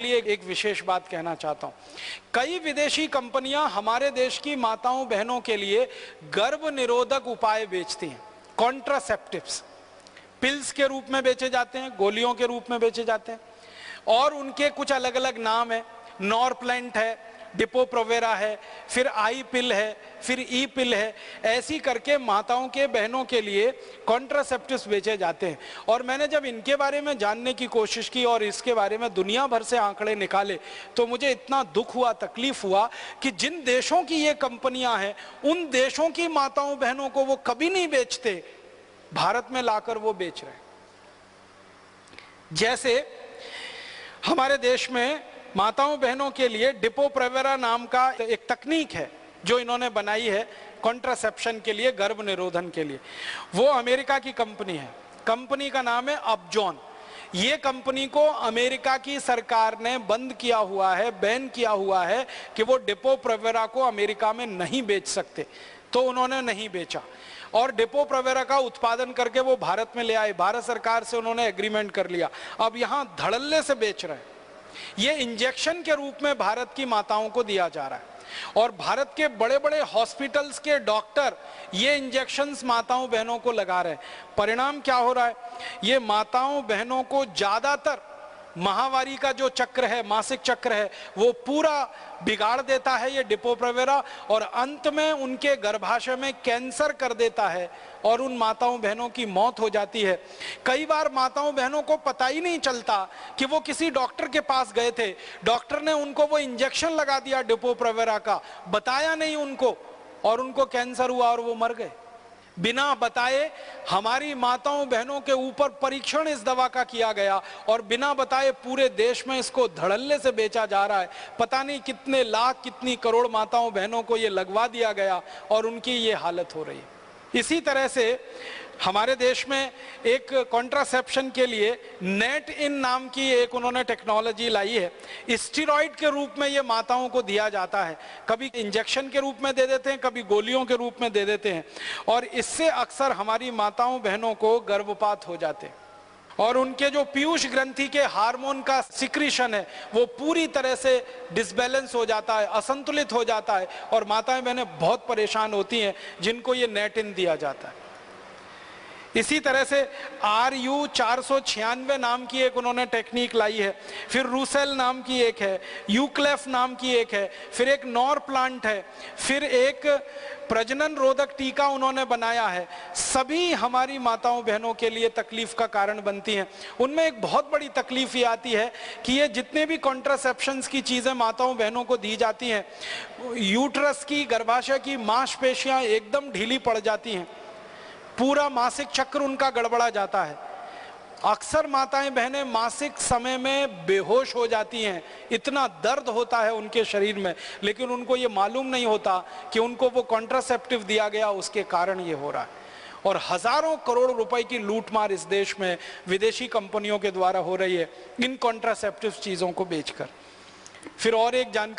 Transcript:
लिए एक विशेष बात कहना चाहता हूं। कई विदेशी कंपनियां हमारे देश की माताओं बहनों के लिए गर्भ निरोधक उपाय बेचती हैं। कॉन्ट्रासेप्टिव्स पिल्स के रूप में बेचे जाते हैं, गोलियों के रूप में बेचे जाते हैं और उनके कुछ अलग अलग नाम है। नॉरप्लेंट है, डिपो-प्रोवेरा है, फिर आई पिल है, फिर ई पिल है। ऐसी करके माताओं के बहनों के लिए कॉन्ट्रासेप्टिव्स बेचे जाते हैं। और मैंने जब इनके बारे में जानने की कोशिश की और इसके बारे में दुनिया भर से आंकड़े निकाले तो मुझे इतना दुख हुआ, तकलीफ हुआ कि जिन देशों की ये कंपनियां हैं उन देशों की माताओं बहनों को वो कभी नहीं बेचते, भारत में लाकर वो बेच रहे हैं। जैसे हमारे देश में माताओं बहनों के लिए डिपो-प्रोवेरा नाम का एक तकनीक है जो इन्होंने बनाई है कॉन्ट्रासेप्शन के लिए, गर्भ निरोधन के लिए। वो अमेरिका की कंपनी है, कंपनी का नाम है अपजॉन। ये कंपनी को अमेरिका की सरकार ने बंद किया हुआ है, बैन किया हुआ है कि वो डिपो-प्रोवेरा को अमेरिका में नहीं बेच सकते, तो उन्होंने नहीं बेचा। और डिपो-प्रोवेरा का उत्पादन करके वो भारत में ले आए, भारत सरकार से उन्होंने एग्रीमेंट कर लिया, अब यहां धड़ल्ले से बेच रहे हैं। ये इंजेक्शन के रूप में भारत की माताओं को दिया जा रहा है और भारत के बड़े बड़े हॉस्पिटल्स के डॉक्टर ये इंजेक्शंस माताओं बहनों को लगा रहे हैं। परिणाम क्या हो रहा है, ये माताओं बहनों को ज्यादातर माहवारी का जो चक्र है, मासिक चक्र है, वो पूरा बिगाड़ देता है ये डिपो-प्रोवेरा और अंत में उनके गर्भाशय में कैंसर कर देता है और उन माताओं बहनों की मौत हो जाती है। कई बार माताओं बहनों को पता ही नहीं चलता कि वो किसी डॉक्टर के पास गए थे, डॉक्टर ने उनको वो इंजेक्शन लगा दिया डिपो-प्रोवेरा का, बताया नहीं उनको और उनको कैंसर हुआ और वो मर गए। बिना बताए हमारी माताओं बहनों के ऊपर परीक्षण इस दवा का किया गया और बिना बताए पूरे देश में इसको धड़ल्ले से बेचा जा रहा है। पता नहीं कितने लाख, कितनी करोड़ माताओं बहनों को ये लगवा दिया गया और उनकी ये हालत हो रही है। इसी तरह से हमारे देश में एक कॉन्ट्रासेप्शन के लिए नेट इन नाम की एक उन्होंने टेक्नोलॉजी लाई है। स्टेरॉइड के रूप में ये माताओं को दिया जाता है, कभी इंजेक्शन के रूप में दे देते हैं, कभी गोलियों के रूप में दे देते हैं और इससे अक्सर हमारी माताओं बहनों को गर्भपात हो जाते हैं और उनके जो पीयूष ग्रंथि के हार्मोन का सिक्रीशन है वो पूरी तरह से डिसबैलेंस हो जाता है, असंतुलित हो जाता है और माताएं बहनें बहुत परेशान होती हैं जिनको ये नेट इन दिया जाता है। इसी तरह से RU496 नाम की एक उन्होंने टेक्निक लाई है, फिर रूसेल नाम की एक है, यूक्लेफ नाम की एक है, फिर एक नॉर प्लांट है, फिर एक प्रजनन रोधक टीका उन्होंने बनाया है। सभी हमारी माताओं बहनों के लिए तकलीफ का कारण बनती हैं। उनमें एक बहुत बड़ी तकलीफ ये आती है कि ये जितने भी कॉन्ट्रासेप्शंस की चीज़ें माताओं बहनों को दी जाती हैं, यूट्रस की, गर्भाशय की मांसपेशियां एकदम ढीली पड़ जाती हैं, पूरा मासिक चक्र उनका गड़बड़ा जाता है। अक्सर माताएं बहनें मासिक समय में बेहोश हो जाती हैं, इतना दर्द होता है उनके शरीर में, लेकिन उनको ये मालूम नहीं होता कि उनको वो कॉन्ट्रासेप्टिव दिया गया, उसके कारण ये हो रहा है। और हजारों करोड़ रुपए की लूटमार इस देश में विदेशी कंपनियों के द्वारा हो रही है इन कॉन्ट्रासेप्टिव चीजों को बेचकर। फिर और एक जानकारी